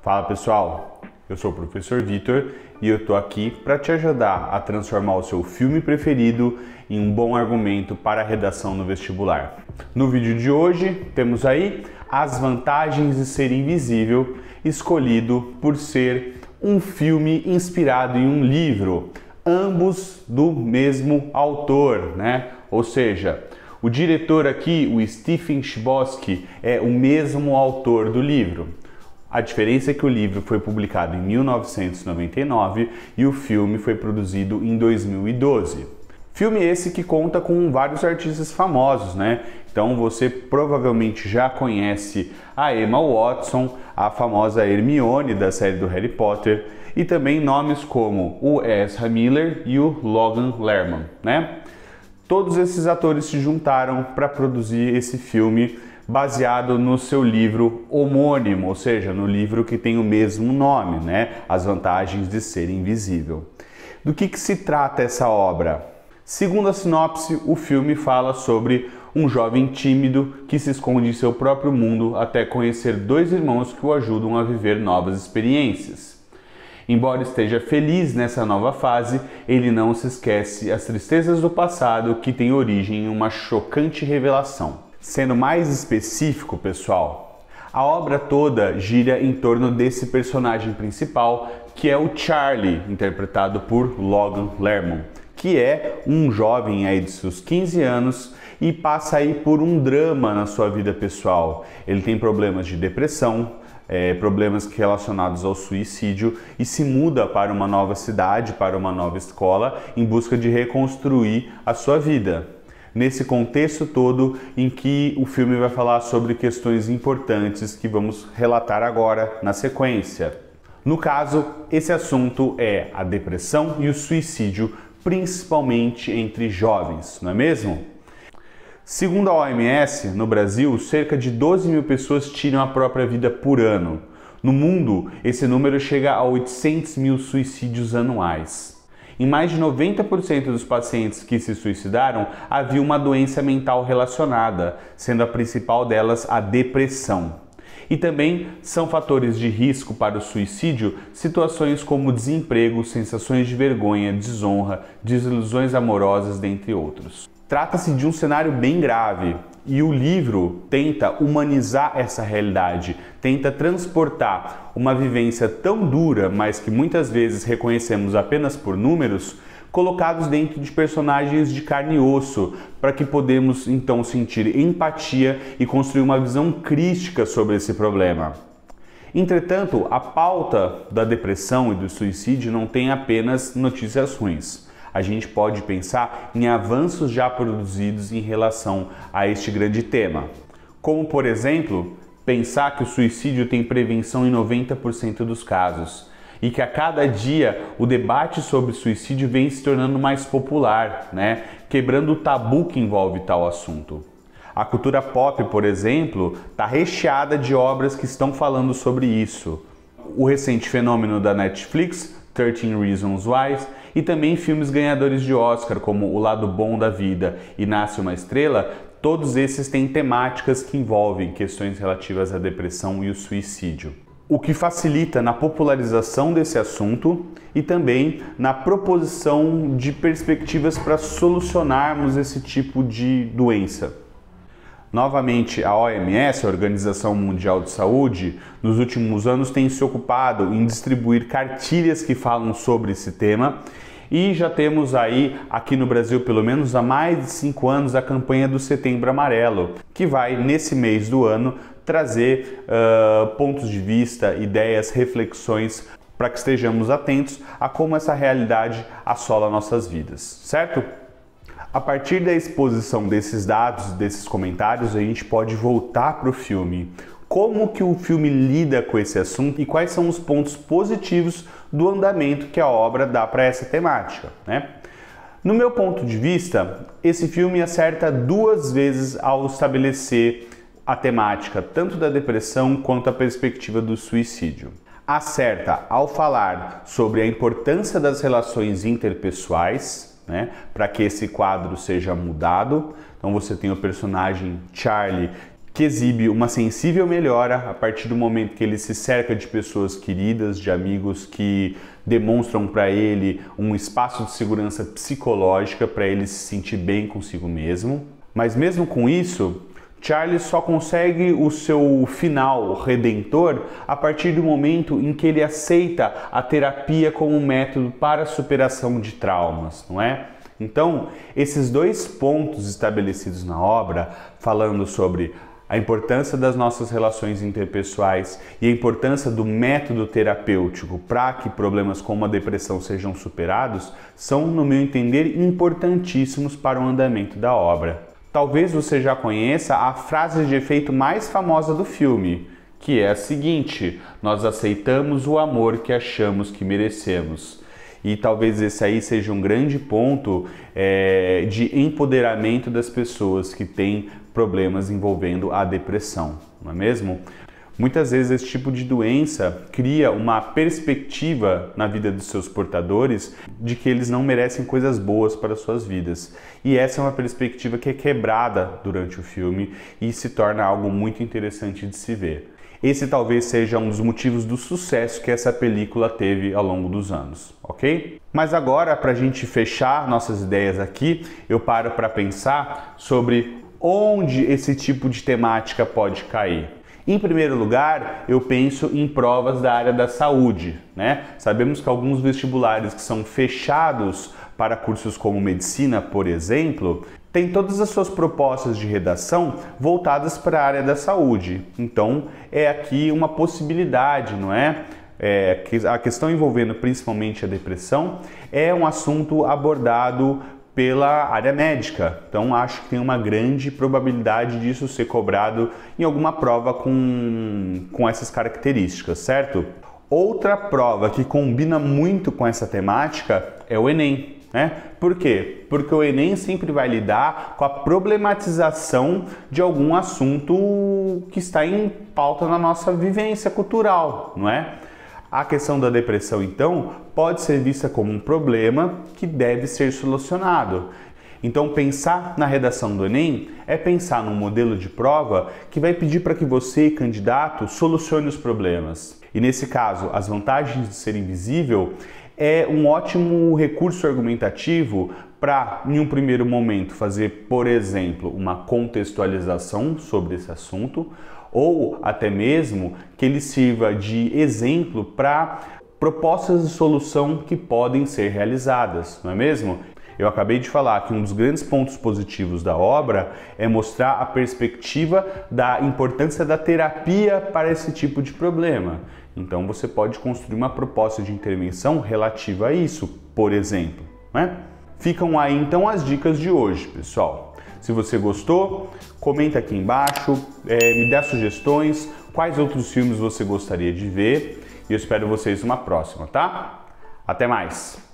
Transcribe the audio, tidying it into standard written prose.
Fala pessoal, eu sou o professor Vitor e eu tô aqui para te ajudar a transformar o seu filme preferido em um bom argumento para a redação no vestibular. No vídeo de hoje temos aí as vantagens de ser invisível, escolhido por ser um filme inspirado em um livro, ambos do mesmo autor, né? Ou seja, o diretor aqui, o Stephen Chbosky, é o mesmo autor do livro. A diferença é que o livro foi publicado em 1999 e o filme foi produzido em 2012. Filme esse que conta com vários artistas famosos, né? Então você provavelmente já conhece a Emma Watson, a famosa Hermione da série do Harry Potter, e também nomes como o Ezra Miller e o Logan Lerman, né? Todos esses atores se juntaram para produzir esse filme baseado no seu livro homônimo, ou seja, no livro que tem o mesmo nome, né? As Vantagens de Ser Invisível. Do que se trata essa obra? Segundo a sinopse, o filme fala sobre um jovem tímido que se esconde em seu próprio mundo até conhecer dois irmãos que o ajudam a viver novas experiências. Embora esteja feliz nessa nova fase, ele não se esquece as tristezas do passado que tem origem em uma chocante revelação. Sendo mais específico, pessoal, a obra toda gira em torno desse personagem principal, que é o Charlie, interpretado por Logan Lerman, que é um jovem aí de seus 15 anos e passa aí por um drama na sua vida pessoal. Ele tem problemas de depressão, problemas relacionados ao suicídio e se muda para uma nova cidade, para uma nova escola, em busca de reconstruir a sua vida. Nesse contexto todo em que o filme vai falar sobre questões importantes que vamos relatar agora na sequência. No caso, esse assunto é a depressão e o suicídio, principalmente entre jovens, não é mesmo? Segundo a OMS, no Brasil, cerca de 12 mil pessoas tiram a própria vida por ano. No mundo, esse número chega a 800 mil suicídios anuais. Em mais de 90% dos pacientes que se suicidaram, havia uma doença mental relacionada, sendo a principal delas a depressão. E também são fatores de risco para o suicídio situações como desemprego, sensações de vergonha, desonra, desilusões amorosas, dentre outros. Trata-se de um cenário bem grave e o livro tenta humanizar essa realidade, tenta transportar uma vivência tão dura, mas que muitas vezes reconhecemos apenas por números, colocados dentro de personagens de carne e osso, para que podemos então sentir empatia e construir uma visão crítica sobre esse problema. Entretanto, a pauta da depressão e do suicídio não tem apenas notícias ruins. A gente pode pensar em avanços já produzidos em relação a este grande tema. Como, por exemplo, pensar que o suicídio tem prevenção em 90% dos casos e que a cada dia o debate sobre suicídio vem se tornando mais popular, né? Quebrando o tabu que envolve tal assunto. A cultura pop, por exemplo, está recheada de obras que estão falando sobre isso. O recente fenômeno da Netflix, 13 Reasons Why, e também filmes ganhadores de Oscar, como O Lado Bom da Vida e Nasce uma Estrela, todos esses têm temáticas que envolvem questões relativas à depressão e o suicídio. O que facilita na popularização desse assunto e também na proposição de perspectivas para solucionarmos esse tipo de doença. Novamente, a OMS, a Organização Mundial de Saúde, nos últimos anos tem se ocupado em distribuir cartilhas que falam sobre esse tema e já temos aí, aqui no Brasil, pelo menos há mais de 5 anos, a campanha do Setembro Amarelo, que vai, nesse mês do ano, trazer pontos de vista, ideias, reflexões para que estejamos atentos a como essa realidade assola nossas vidas, certo? A partir da exposição desses dados, desses comentários, a gente pode voltar para o filme. Como que o filme lida com esse assunto e quais são os pontos positivos do andamento que a obra dá para essa temática, né? No meu ponto de vista, esse filme acerta 2 vezes ao estabelecer a temática tanto da depressão quanto a perspectiva do suicídio. Acerta ao falar sobre a importância das relações interpessoais, né, para que esse quadro seja mudado. Então você tem o personagem Charlie, que exibe uma sensível melhora a partir do momento que ele se cerca de pessoas queridas, de amigos que demonstram para ele um espaço de segurança psicológica para ele se sentir bem consigo mesmo. Mas mesmo com isso, Charlie só consegue o seu final redentor a partir do momento em que ele aceita a terapia como um método para a superação de traumas, não é? Então, esses dois pontos estabelecidos na obra, falando sobre a importância das nossas relações interpessoais e a importância do método terapêutico para que problemas como a depressão sejam superados, são, no meu entender, importantíssimos para o andamento da obra. Talvez você já conheça a frase de efeito mais famosa do filme, que é a seguinte: nós aceitamos o amor que achamos que merecemos. E talvez esse aí seja um grande ponto de empoderamento das pessoas que têm problemas envolvendo a depressão, não é mesmo? Muitas vezes esse tipo de doença cria uma perspectiva na vida dos seus portadores de que eles não merecem coisas boas para suas vidas. E essa é uma perspectiva que é quebrada durante o filme e se torna algo muito interessante de se ver. Esse talvez seja um dos motivos do sucesso que essa película teve ao longo dos anos, ok? Mas agora, para a gente fechar nossas ideias aqui, eu paro para pensar sobre onde esse tipo de temática pode cair. Em primeiro lugar, eu penso em provas da área da saúde, né? Sabemos que alguns vestibulares que são fechados para cursos como medicina, por exemplo, tem todas as suas propostas de redação voltadas para a área da saúde. Então, é aqui uma possibilidade, não é? A questão envolvendo principalmente a depressão é um assunto abordado pela área médica. Então, acho que tem uma grande probabilidade disso ser cobrado em alguma prova com essas características, certo? Outra prova que combina muito com essa temática é o Enem. Por quê? Porque o Enem sempre vai lidar com a problematização de algum assunto que está em pauta na nossa vivência cultural, não é? A questão da depressão, então, pode ser vista como um problema que deve ser solucionado. Então, pensar na redação do Enem é pensar num modelo de prova que vai pedir para que você, candidato, solucione os problemas. E nesse caso, as vantagens de ser invisível é um ótimo recurso argumentativo para, em um primeiro momento, fazer, por exemplo, uma contextualização sobre esse assunto, ou até mesmo que ele sirva de exemplo para propostas de solução que podem ser realizadas, não é mesmo? Eu acabei de falar que um dos grandes pontos positivos da obra é mostrar a perspectiva da importância da terapia para esse tipo de problema. Então você pode construir uma proposta de intervenção relativa a isso, por exemplo, né? Ficam aí então as dicas de hoje, pessoal. Se você gostou, comenta aqui embaixo, me dê sugestões, quais outros filmes você gostaria de ver, e eu espero vocês numa próxima, tá? Até mais!